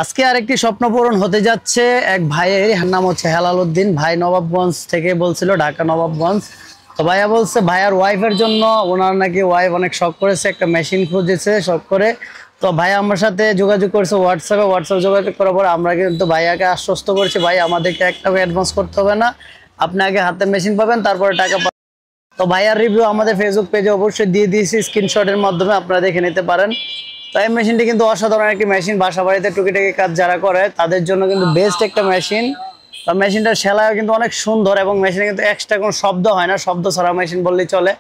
আজকে আরেকটি স্বপ্ন পূরণ হতে যাচ্ছে এক ভাইয়ের নাম হচ্ছে হেলাল উদ্দিন ভাই নবাবগঞ্জ থেকে বলছিল, ঢাকা নবাবগঞ্জ। তো ভাইয়া বলছে ভাইয়ার ওয়াইফের জন্য ওনার নাকি ওয়াইফ অনেক শখ করেছে, একটা মেশিন খুঁজেছে শখ করে। তো ভাইয়া আমার সাথে যোগাযোগ করেছে হোয়াটসঅ্যাপ যোগাযোগ করার পর আমরা কিন্তু ভাইয়াকে আশ্বস্ত করেছি, ভাই আমাদেরকে এক টাকা অ্যাডভান্স করতে হবে না, আপনি আগে হাতে মেশিন পাবেন তারপরে টাকা পাবেন। তো ভাইয়ার রিভিউ আমাদের ফেসবুক পেজে অবশ্যই দিয়ে দিয়েছি, স্ক্রিনশটের মাধ্যমে আপনারা দেখে নিতে পারেন। তো এই মেশিনটি কিন্তু অসাধারণ একটি মেশিন, বাসা বাড়িতে টুকিটাকি কাজ যারা করে তাদের জন্য কিন্তু বেস্ট একটা মেশিন। তো মেশিনটার সেলাইও কিন্তু অনেক সুন্দর এবং মেশিনে কিন্তু এক্সট্রা কোনো শব্দ হয় না, শব্দ ছাড়া মেশিন বললেই চলে।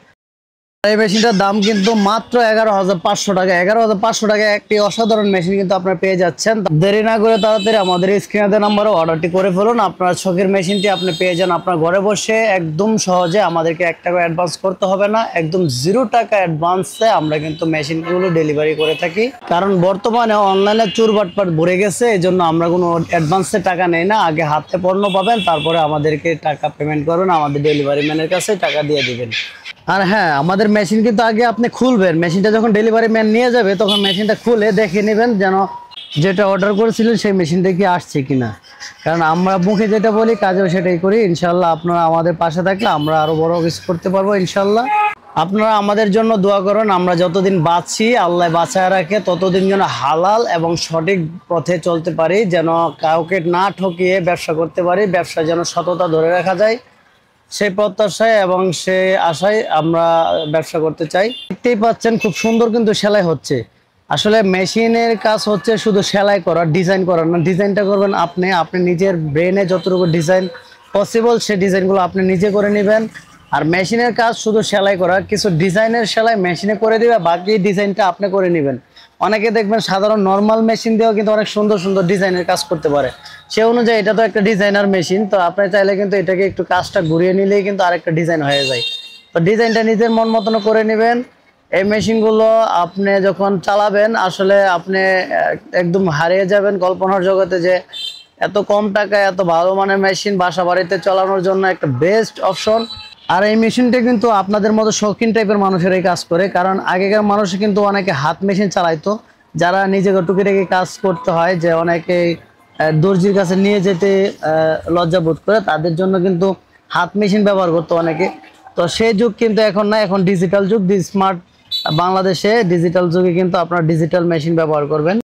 এই মেশিনটার দাম কিন্তু মাত্র 11,500 টাকা। 11,500 টাকা একটি অসাধারণ মেশিন কিন্তু আপনারা পেয়ে যাচ্ছেন। দেরি না করে তাড়াতাড়ি আমাদের স্ক্রিনে দেওয়া নাম্বারে অর্ডারটি করে ফেলুন। আপনার শখের মেশিনটি আপনি পেয়ে যান আপনার ঘরে বসে একদম সহজে। আমাদেরকে 1 টাকা অ্যাডভান্স করতে হবে না, একদম 0 টাকা অ্যাডভান্সে আমরা কিন্তু মেশিনগুলো ডেলিভারি করে থাকি। কারণ বর্তমানে অনলাইনে চুরবাটপাট ভরে গেছে, এই জন্য আমরা কোনো অ্যাডভান্সে টাকা নেই না। আগে হাতে পণ্য পাবেন, তারপরে আমাদেরকে টাকা পেমেন্ট করবেন, আমাদের ডেলিভারি ম্যানের কাছে টাকা দিয়ে দিবেন। আর হ্যাঁ, আমাদের মেশিন কিন্তু আগে আপনি খুলবেন, মেশিনটা যখন ডেলিভারি ম্যান নিয়ে যাবে তখন মেশিনটা খুলে দেখে নেবেন যেন যেটা অর্ডার করেছিলেন সেই মেশিনটা কি আসছে কিনা। কারণ আমরা মুখে যেটা বলি কাজেও সেটাই করি। ইনশাল্লাহ আপনারা আমাদের পাশে থাকলে আমরা আরো বড় কিছু করতে পারবো ইনশাল্লাহ। আপনারা আমাদের জন্য দোয়া করুন, আমরা যতদিন বাঁচি আল্লাহ বাঁচায় রাখে ততদিন যেন হালাল এবং সঠিক পথে চলতে পারি, যেন কাউকে না ঠকিয়ে ব্যবসা করতে পারি, ব্যবসা যেন সততা ধরে রাখা যায়, সেই প্রত্যাশায় এবং সেই আশায় আমরা ব্যবসা করতে চাই। দেখতেই পাচ্ছেন খুব সুন্দর কিন্তু সেলাই হচ্ছে। আসলে মেশিনের কাজ হচ্ছে শুধু সেলাই করা, ডিজাইন করা না। ডিজাইনটা করবেন আপনি নিজের ব্রেনে যতটুকু ডিজাইন পসিবল সেই ডিজাইনগুলো আপনি নিজে করে নেবেন। আর মেশিনের কাজ শুধু সেলাই করা, কিছু ডিজাইনের সেলাই মেশিনে করে দিবে, বাকি ডিজাইনটা আপনি করে নেবেন। অনেকে দেখবেন সাধারণ নর্মাল মেশিন দিয়েও কিন্তু অনেক সুন্দর সুন্দর ডিজাইনের কাজ করতে পারে। সে অনুযায়ী এটা তো একটা ডিজাইনার মেশিন, তো আপনি চাইলে কিন্তু এটাকে একটু কাজটা ঘুরিয়ে নিলেই কিন্তু আরেকটা ডিজাইন হয়ে যায়। তো ডিজাইনটা নিজের মন মতন করে নেবেন। এই মেশিনগুলো আপনি যখন চালাবেন আসলে আপনি একদম হারিয়ে যাবেন কল্পনার জগতে, যে এত কম টাকায় এত ভালো মানের মেশিন বাসা বাড়িতে চালানোর জন্য একটা বেস্ট অপশন। আর এই মেশিনটা কিন্তু আপনাদের মতো শৌখিন টাইপের মানুষের এই কাজ করে, কারণ আগেকার মানুষ কিন্তু অনেকে হাত মেশিন চালাইতো, যারা নিজেকে টুকিটাকি কাজ করতে হয়, যে অনেকে দর্জির কাছে নিয়ে যেতে লজ্জা বোধ করে, তাদের জন্য কিন্তু হাত মেশিন ব্যবহার করতো অনেকে। তো সেই যুগ কিন্তু এখন না, এখন ডিজিটাল যুগ, স্মার্ট বাংলাদেশে ডিজিটাল যুগে কিন্তু আপনারা ডিজিটাল মেশিন ব্যবহার করবেন।